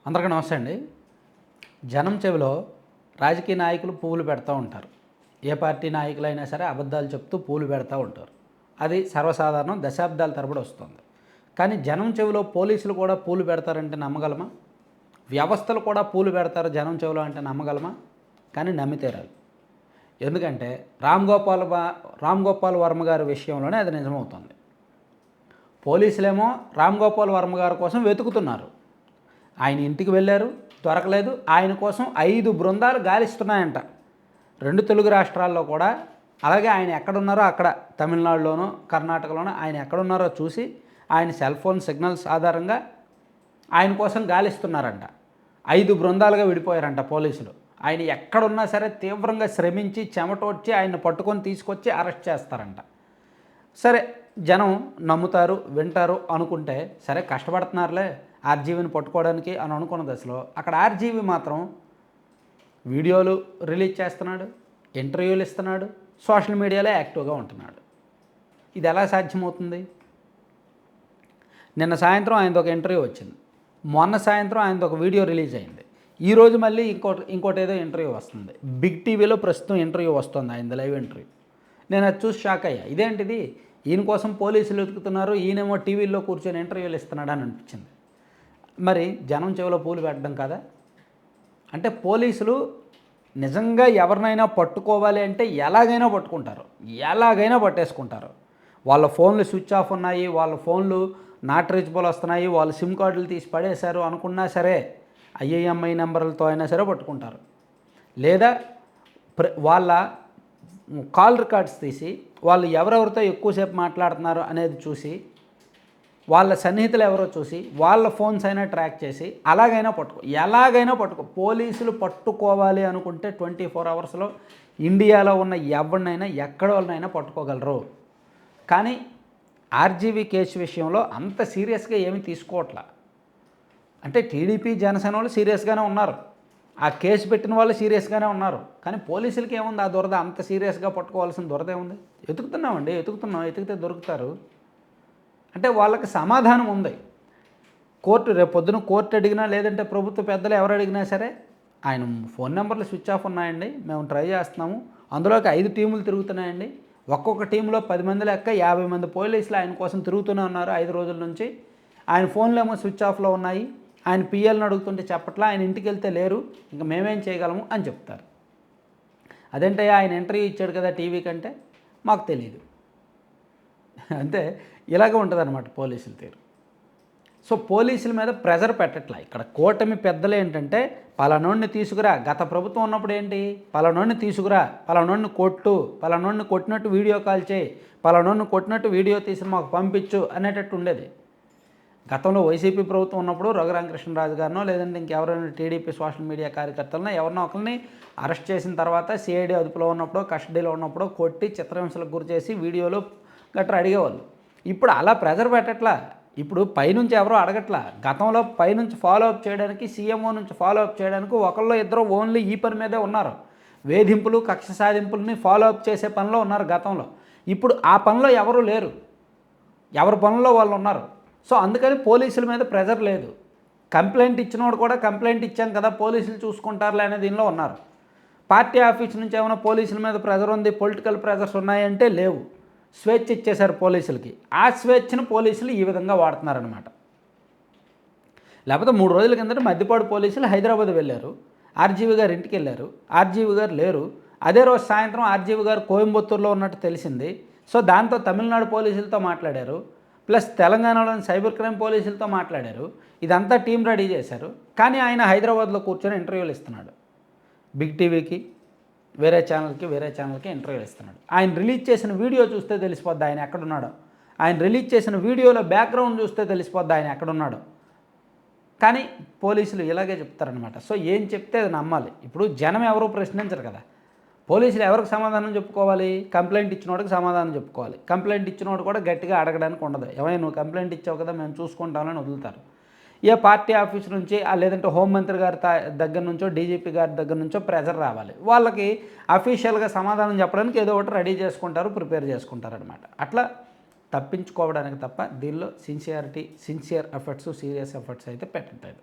అందరికీ నమస్తే అండి. జనం చెవిలో రాజకీయ నాయకులు పువ్వులు పెడతా ఉంటారు. ఏ పార్టీ నాయకులైనా సరే అబద్ధాలు చెప్తూ పువ్వులు పెడతా ఉంటారు. అది సర్వసాధారణం, దశాబ్దాల తరబడి వస్తుంది. కానీ జనం చెవిలో పోలీసులు కూడా పూలు పెడతారంటే నమ్మగలమా? వ్యవస్థలు కూడా పూలు పెడతారు జనం చెవిలో అంటే నమ్మగలమా? కానీ నమ్మి తీరాలి. ఎందుకంటే రామ్ గోపాల్ వర్మ గారి విషయంలోనే అది నిజమవుతుంది. పోలీసులేమో రామ్ గోపాల్ వర్మ గారి కోసం వెతుకుతున్నారు. ఆయన ఇంటికి వెళ్ళారు, దొరకలేదు. ఆయన కోసం 5 బృందాలు గాలిస్తున్నాయంట 2 తెలుగు రాష్ట్రాల్లో కూడా. అలాగే ఆయన ఎక్కడున్నారో అక్కడ తమిళనాడులోనో కర్ణాటకలోనో ఆయన ఎక్కడున్నారో చూసి ఆయన సెల్ ఫోన్ సిగ్నల్స్ ఆధారంగా ఆయన కోసం గాలిస్తున్నారంట. 5 బృందాలుగా విడిపోయారంట పోలీసులు. ఆయన ఎక్కడున్నా సరే తీవ్రంగా శ్రమించి చెమటోడ్చి ఆయన పట్టుకొని తీసుకొచ్చి అరెస్ట్ చేస్తారంట. సరే, జనం నమ్ముతారు, వింటారు అనుకుంటే సరే కష్టపడుతున్నారులే ఆర్జీవీని పట్టుకోవడానికి అని అనుకున్న దశలో అక్కడ ఆర్జీవీ మాత్రం వీడియోలు రిలీజ్ చేస్తున్నాడు, ఇంటర్వ్యూలు ఇస్తున్నాడు, సోషల్ మీడియాలో యాక్టివ్గా ఉంటున్నాడు. ఇది ఎలా సాధ్యమవుతుంది? నిన్న సాయంత్రం ఆయనది ఒక ఇంటర్వ్యూ వచ్చింది, మొన్న సాయంత్రం ఆయనది ఒక వీడియో రిలీజ్ అయింది, ఈరోజు మళ్ళీ ఇంకోటి ఏదో ఇంటర్వ్యూ వస్తుంది. బిగ్ టీవీలో ప్రస్తుతం ఇంటర్వ్యూ వస్తుంది, ఆయనది లైవ్ ఇంటర్వ్యూ. నేను అది చూసి షాక్ అయ్యా. ఇదేంటిది, ఈయన కోసం పోలీసులు వెతుకుతున్నారు, ఈయనేమో టీవీల్లో కూర్చొని ఇంటర్వ్యూలు ఇస్తున్నాడు అని అనిపించింది. మరి జనం చెవిలో పూలు పెట్టడం కదా? అంటే పోలీసులు నిజంగా ఎవరినైనా పట్టుకోవాలి అంటే ఎలాగైనా పట్టుకుంటారు, ఎలాగైనా పట్టేసుకుంటారు. వాళ్ళ ఫోన్లు స్విచ్ ఆఫ్ ఉన్నాయి, వాళ్ళ ఫోన్లు నాట్ రీచబుల్ వస్తున్నాయి, వాళ్ళు సిమ్ కార్డులు తీసి పడేశారు అనుకున్నా సరే ఐఐఎంఐ నెంబర్లతో అయినా సరే పట్టుకుంటారు. లేదా వాళ్ళ కాల్ రికార్డ్స్ తీసి వాళ్ళు ఎవరెవరితో ఎక్కువసేపు మాట్లాడుతున్నారు అనేది చూసి, వాళ్ళ సన్నిహితులు ఎవరో చూసి వాళ్ళ ఫోన్స్ అయినా ట్రాక్ చేసి ఎలాగైనా పట్టుకో. పోలీసులు పట్టుకోవాలి అనుకుంటే 24 అవర్స్లో ఇండియాలో ఉన్న ఎవరినైనా ఎక్కడోళ్ళనైనా పట్టుకోగలరు. కానీ ఆర్జీవీ కేసు విషయంలో అంత సీరియస్గా ఏమీ తీసుకోవట్లా. అంటే టీడీపీ జనసేన వాళ్ళు సీరియస్గానే ఉన్నారు, ఆ కేసు పెట్టిన వాళ్ళు సీరియస్గానే ఉన్నారు. కానీ పోలీసులకి ఏముంది ఆ దురద? అంత సీరియస్గా పట్టుకోవాల్సిన దురద ఏముంది? ఎతికితే దొరుకుతారు. అంటే వాళ్ళకి సమాధానం ఉంది. రేపు పొద్దున కోర్టు అడిగినా లేదంటే ప్రభుత్వ పెద్దలు ఎవరు అడిగినా సరే ఆయన ఫోన్ నెంబర్లు స్విచ్ ఆఫ్ ఉన్నాయండి, మేము ట్రై చేస్తున్నాము, అందులోకి 5 టీములు తిరుగుతున్నాయండి, ఒక్కొక్క టీంలో 10 మంది లెక్క 50 మంది పోలీసులు ఆయన కోసం తిరుగుతూనే ఉన్నారు 5 రోజుల నుంచి. ఆయన ఫోన్లు ఏమో స్విచ్ ఆఫ్లో ఉన్నాయి, ఆయన పిఎల్ని అడుగుతుంటే చెప్పట్లా, ఆయన ఇంటికి వెళ్తే లేరు, ఇంకా మేమేం చేయగలము అని చెప్తారు. అదేంటే ఆయన ఇంటర్వ్యూ ఇచ్చాడు కదా టీవీ కంటే మాకు తెలియదు. అంటే ఇలాగే ఉంటుంది అన్నమాట పోలీసుల తీరు. సో పోలీసుల మీద ప్రెజర్ పెట్టట్లా. ఇక్కడ కూటమి పెద్దలు ఏంటంటే పలానోడిని తీసుకురా, గత ప్రభుత్వం ఉన్నప్పుడు ఏంటి, పలానోడిని తీసుకురా, పలానోడిని పలానోడిని కొట్టినట్టు వీడియో కాల్ చేయి, పలానోడిని కొట్టినట్టు వీడియో తీసి మాకు పంపించు అనేటట్టు ఉండేది. గతంలో వైసీపీ ప్రభుత్వం ఉన్నప్పుడు రఘురామకృష్ణరాజు గారినో లేదంటే ఇంకెవరైనా టీడీపీ సోషల్ మీడియా కార్యకర్తలను ఎవరినో ఒకరిని అరెస్ట్ చేసిన తర్వాత సిఐడి అదుపులో ఉన్నప్పుడు కస్టడీలో ఉన్నప్పుడు కొట్టి చిత్రహింసలకు గురి చేసి వీడియోలు గట్రా అడిగేవాళ్ళు. ఇప్పుడు అలా ప్రెజర్ పెట్టట్లా. ఇప్పుడు పైనుంచి ఎవరో అడగట్లా. గతంలో పైనుంచి ఫాలో అప్ చేయడానికి, సీఎంఓ నుంచి ఫాలో అప్ చేయడానికి ఒకళ్ళు ఇద్దరు ఓన్లీ ఈ పని మీదే ఉన్నారు. వేధింపులు, కక్ష సాధింపులని ఫాలో అప్ చేసే పనిలో ఉన్నారు గతంలో. ఇప్పుడు ఆ పనిలో ఎవరు లేరు, ఎవరి పనుల్లో వాళ్ళు ఉన్నారు. సో అందుకని పోలీసుల మీద ప్రెజర్ లేదు. కంప్లైంట్ ఇచ్చినోడు కూడా కంప్లైంట్ ఇచ్చాం కదా పోలీసులు చూసుకుంటారులే అనే దీనిలో ఉన్నారు. పార్టీ ఆఫీస్ నుంచి ఏమైనా పోలీసుల మీద ప్రెజర్ ఉంది, పొలిటికల్ ప్రెజర్స్ ఉన్నాయంటే లేవు. స్వేచ్ఛ ఇచ్చేశారు పోలీసులకి. ఆ స్వేచ్ఛను పోలీసులు ఈ విధంగా వాడుతున్నారనమాట. లేకపోతే 3 రోజుల కిందట మద్దిపాడు పోలీసులు హైదరాబాద్ వెళ్ళారు, ఆర్జీవీ గారు ఇంటికి వెళ్ళారు, ఆర్జీవీ గారు లేరు. అదే రోజు సాయంత్రం ఆర్జీవీ గారు కోయంబత్తూరులో ఉన్నట్టు తెలిసింది. సో దాంతో తమిళనాడు పోలీసులతో మాట్లాడారు, ప్లస్ తెలంగాణలోని సైబర్ క్రైమ్ పోలీసులతో మాట్లాడారు. ఇదంతా టీం రెడీ చేశారు. కానీ ఆయన హైదరాబాద్లో కూర్చొని ఇంటర్వ్యూలు ఇస్తున్నాడు. బిగ్ టీవీకి వేరే ఛానల్కి ఇంటర్వ్యూలు ఇస్తున్నాడు. ఆయన రిలీజ్ చేసిన వీడియో చూస్తే తెలిసిపోద్ది ఆయన ఎక్కడున్నాడో. ఆయన రిలీజ్ చేసిన వీడియోలో బ్యాక్గ్రౌండ్ చూస్తే తెలిసిపోద్ది ఆయన ఎక్కడున్నాడో. కానీ పోలీసులు ఇలాగే చెప్తారనమాట. సో ఏం చెప్తే అది నమ్మాలి. ఇప్పుడు జనం ఎవరూ ప్రశ్నించరు కదా, పోలీసులు ఎవరికి సమాధానం చెప్పుకోవాలి? కంప్లైంట్ ఇచ్చినోడికి సమాధానం చెప్పుకోవాలి. కంప్లైంట్ ఇచ్చినోడు కూడా గట్టిగా అడగడానికి ఉండదు. ఏమైనా నువ్వు కంప్లైంట్ ఇచ్చావు కదా మేము చూసుకుంటామని వదులుతారు. ఏ పార్టీ ఆఫీస్ నుంచి లేదంటే హోంమంత్రి గారి దగ్గర నుంచో డీజీపీ గారి దగ్గర నుంచో ప్రెజర్ రావాలి. వాళ్ళకి అఫీషియల్గా సమాధానం చెప్పడానికి ఏదో ఒకటి రెడీ చేసుకుంటారు, ప్రిపేర్ చేసుకుంటారు అనమాట. అట్లా తప్పించుకోవడానికి తప్ప దీనిలో సిన్సియర్ ఎఫర్ట్స్, సీరియస్ ఎఫర్ట్స్ అయితే పెట్టట్లేదు.